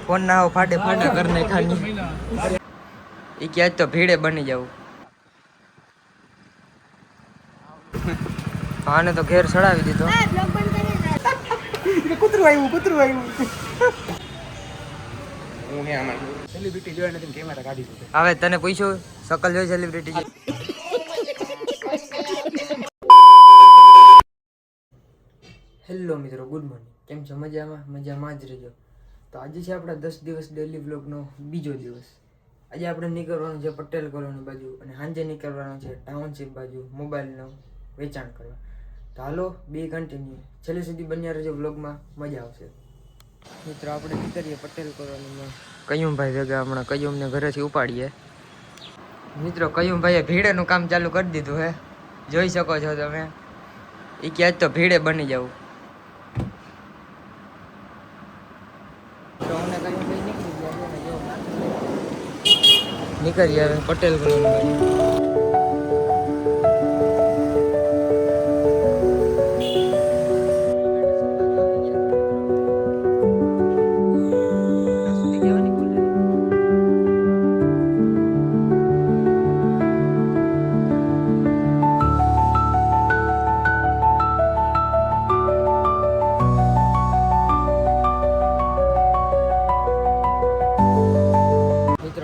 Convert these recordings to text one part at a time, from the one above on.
phone ना हो फाटे फाटा करने खानी ये क्या तो भीड़े बनी जाऊ आने तो घेर चढ़ावी दीधो કૂતરું આવ્યું હું હે આમાં સેલિબ્રિટી જોઈ નથી કેમેરા કાઢી દીધો હવે તને પૂછ્યું શકલ જોઈ સેલિબ્રિટી હેલો મિત્રો ગુડ મોર્નિંગ કેમ છો મજામાં જ રહેજો તો આજે છે આપણા 10 દિવસ ડેલી વ્લોગનો બીજો દિવસ આજે આપણે નીકળવાનું છે પટેલ કોલોની બાજુ અને સાંજે નીકળવાનું છે ટાઉનશીપ બાજુ મોબાઈલનું વેચાણ કરવા તો હાલો બે કન્ટિન્યુ છેલ્લે સુધી બન્યા રહેજો વ્લોગમાં મજા આવશે મિત્રો આપણે નીકળીએ પટેલ કોલોનીમાં કયુમભાઈ ભેગા હમણાં કયુમને ઘરેથી ઉપાડીએ મિત્રો કયુમભાઈએ ભીડેનું કામ ચાલુ કરી દીધું હે જોઈ શકો છો તમે એ ક્યાંક તો ભીડે બની જવું નીકળીએ હવે પટેલ કોલોની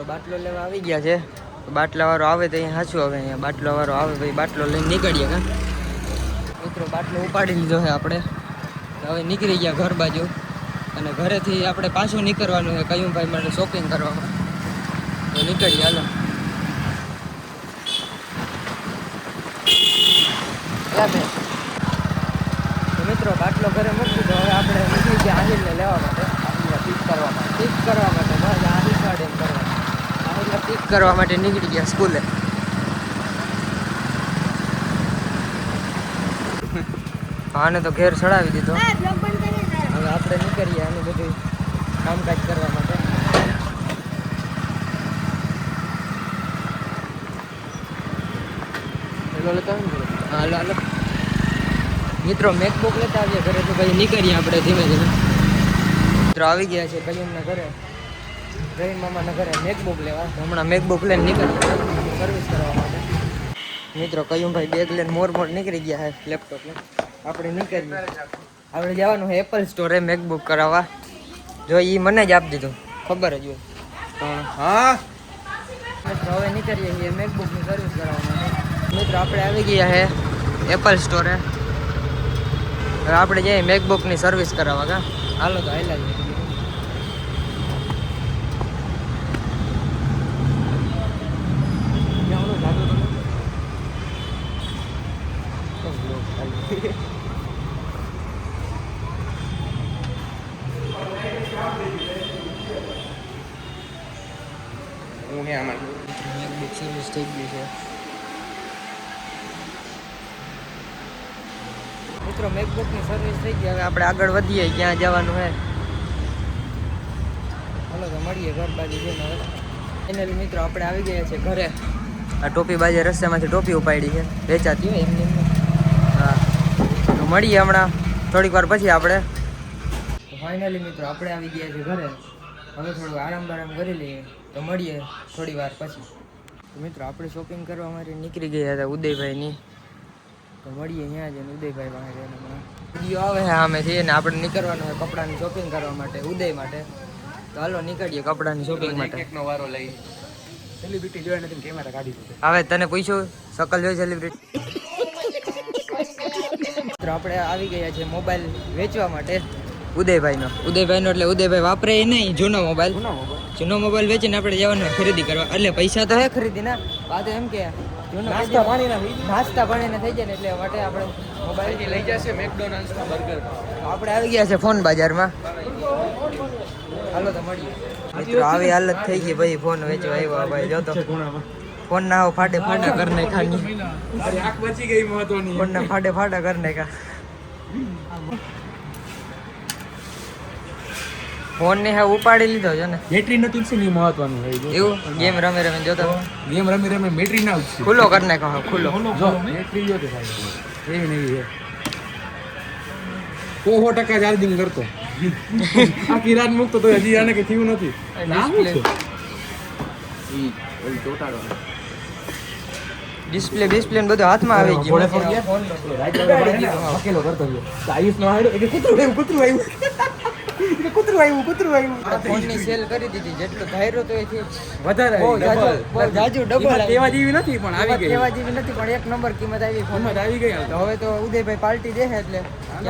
બાટલો લેવા આવી ગયા છે બાટલા વાળો આવે તો અહીંયા સાચું હવે અહીંયા બાટલો વાળો આવે ભાઈ બાટલો લઈને નીકળીએ કા મિત્રો બાટલો ઉપાડી લીધો છે આપણે હવે નીકળી ગયા ઘર બાજુ અને ઘરેથી આપણે પાછું નીકળવાનું છે કયુંભાઈ માટે શોપિંગ કરવામાં તો નીકળીએ હાલો મિત્રો બાટલો ઘરે મૂકી દીધો હવે આપણે નીકળી ગયા આહિલને લેવા માટે આહિલને પિક કરવા માટે બસ આહિલ ગાર્ડન કરવા પિક કરવા માટે નીકળી ગયા સ્કૂલે આને તો ઘેર ચડાવી દીધો હવે આપણે નીકળીએ આનું બધું કામકાજ કરવા માટે હાલો મિત્રો મેકબુક લેતા આવીએ ઘરે તો પછી નીકળીએ આપણે ધીમે ધીમે મિત્રો આવી ગયા છે કયુમના ઘરે રહીમ મામાના ઘરે મેકબુક લેવા હમણાં મેકબુક લઈને નીકળીએ સર્વિસ કરવા માટે મિત્રો કયુમભાઈ બેગ લઈને મોર નીકળી ગયા છે લેપટોપ લઈને આપણે નીકળીએ આપણે જવાનું છે એપલ સ્ટોરે મેકબુક કરાવવા જો એ મને જ આપી દીધું ખબર જ હોય હા મિત્રો હવે નીકળીએ છીએ મેકબુકની સર્વિસ કરાવવા માટે મિત્રો આપણે આવી ગયા છે એપલ સ્ટોરે હવે આપણે જઈએ મેકબુકની સર્વિસ કરાવવા કા હાલો તો હાલા જઈએ હું હે આમાં મેકબુક સર્વિસ થઈ ગઈ છે મિત્રો મેકબુકની સર્વિસ થઈ ગઈ હવે આપણે આગળ વધીએ ક્યાં જવાનું છે હાલો તો મળીએ ઘર બાજુ જઈને હવે ફાઇનલી મિત્રો આપણે આવી ગયા છે ઘરે આ ટોપી બાજુ રસ્તામાંથી ટોપી ઉપાડી છે વેચાતી હોય એમની હા તો મળીએ હમણાં થોડીક વાર પછી આપણે ફાઇનલી મિત્રો આપણે આવી ગયા છે ઘરે હવે થોડું આરામ કરી લઈએ તો મળીએ થોડી વાર પછી તો મિત્રો આપણે શોપિંગ કરવા માટે નીકળી ગયા હતા ઉદયભાઈની તો મળીએ અહીંયા જઈને ઉદયભાઈ પાસે વિડીયો આવે છે આમેથી અને આપણે નીકળવાનું હોય કપડાની શોપિંગ કરવા માટે ઉદય માટે તો હાલો નીકળીએ કપડાની શોપિંગ માટે એકનો વારો લઈ સેલિબ્રિટી જોઈ નથી કેમેરા કાઢી દીધો હવે તને પૂછ્યું શકલ જોઈ સેલિબ્રિટી મિત્રો આપણે આવી ગયા છે મોબાઈલ વેચવા માટે ઉદયભાઈનો એટલે ઉદયભાઈ વાપરે એ નહીં જૂનો મોબાઈલ વેચીને આપણે જવાનું ખરીદી કરવા એટલે પૈસા તો હે ખરીદી ના વાત એમ કે નાસ્તા પાણીના થઈ જાય ને એટલે માટે આપણે મોબાઈલ લઈ જશે મેકડોનાલ્ડ્સના બર્ગર આપણે આવી ગયા છે ફોન બજારમાં હાલો તો મળીએ મિત્રો આવી હાલત થઈ ગઈ ભાઈ ફોન વેચવા આવ્યો ભાઈ જો તો ફોન ના હો ફાટે ફાટા કરી નાખાની આંખ બચી ગઈ મહત્વની ફોન ના ફાટે ફાટા કરી નાખા ફોન ને હા ઉપાડી લીધો છે ને બેટરી નતું છે ને મહત્વનું હોય એવું ગેમ રમે જોતો ગેમ રમી બેટરી ના આવશે ખુલ્લો કરી નાખો ખુલ્લો જો બેટરી જો તો થાય એવી નહીં છે 100% ચાર્જિંગ કરતો આખી રાત મૂકતો તો હજી આને કઈ થયું નથી ડિસ્પ્લે ડિસ્પ્લે ને બધું હાથમાં આવી ગયું અકેલો કરતો ગયો આયુષ નો હાડો કે કૂતરું આવ્યું ફોનની સેલ કરી દીધી જેટલો ધાર્યો તો એથી વધારે બહુ જાજુ ડબલ કેવા જેવી નથી પણ આવી ગઈ કેવા જેવી નથી પણ એક નંબર કિંમત આવી ફોન કિંમત આવી ગઈ તો હવે તો ઉદયભાઈ પાર્ટી દે છે એટલે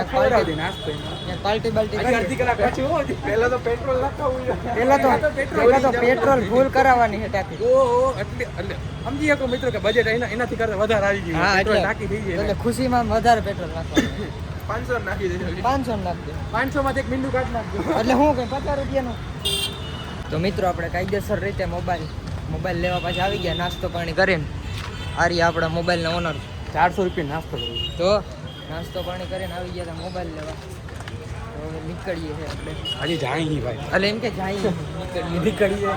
ખવડાવી નાસ્તો પાર્ટી બાલ્ટી કરી અડધી કલાક પછી હો પહેલા તો પેટ્રોલ નાખવું પેલા તો પેટ્રોલ ફૂલ કરાવવાની છે ટાંકી ઓહો એટલે સમજી શકો મિત્રો કે બજેટ એનાથી કરતા વધારે આવી ગયું હા પેટ્રોલ ટાંકી થઈ જાય એટલે ખુશીમાં વધારે પેટ્રોલ નાખવાનું 500 નાખી દેજો 500 નાખ દે 500 માંથી એક મીંડું કાઢ નાખજો એટલે હું કઈ 50 રૂપિયાનું તો મિત્રો આપણે કાયદેસર રીતે મોબાઈલ લેવા પાછા આવી ગયા નાસ્તો પાણી કરીને આરી આપણા મોબાઈલના ઓનર 400 રૂપિયા નાસ્તો કર્યો તો નાસ્તો પાણી કરીને આવી ગયા હતા મોબાઈલ લેવા તો હવે નીકળીએ છે આપણે હજી જાય નહીં ભાઈ એટલે એમ કે જાય નીકળીએ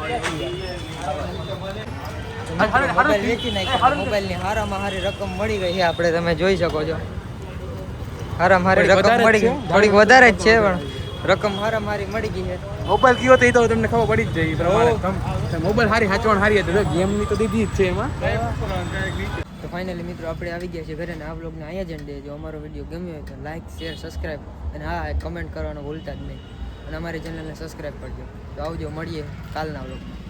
મોબાઈલ વેચી નાખ્યા મોબાઈલની હારામાં હારી રકમ મળી ગઈ છે આપણે તમે જોઈ શકો છો હારામાં હારી રકમ મળી ગઈ થોડીક વધારે જ છે પણ રકમ હારામાં હારી મળી ગઈ છે મોબાઈલ કયો તો એ તો તમને ખબર પડી જ જાય એ પ્રમાણે મોબાઈલ હારી હાચવણ હારી હતી ગેમની તો દીધી જ છે એમાં તો ફાઇનલી મિત્રો આપણે આવી ગયા છે ઘરે ને આ વ્લોગને અહીંયા જ એન્ડ દેજો અમારો વિડીયો ગમ્યો હોય તો લાઈક શેર સબસ્ક્રાઈબ અને હા કમેન્ટ કરવાનું ભૂલતા જ નહીં અને અમારી ચેનલને સબસ્ક્રાઈબ કરજો તો આવજો મળીએ કાલના વ્લોગમાં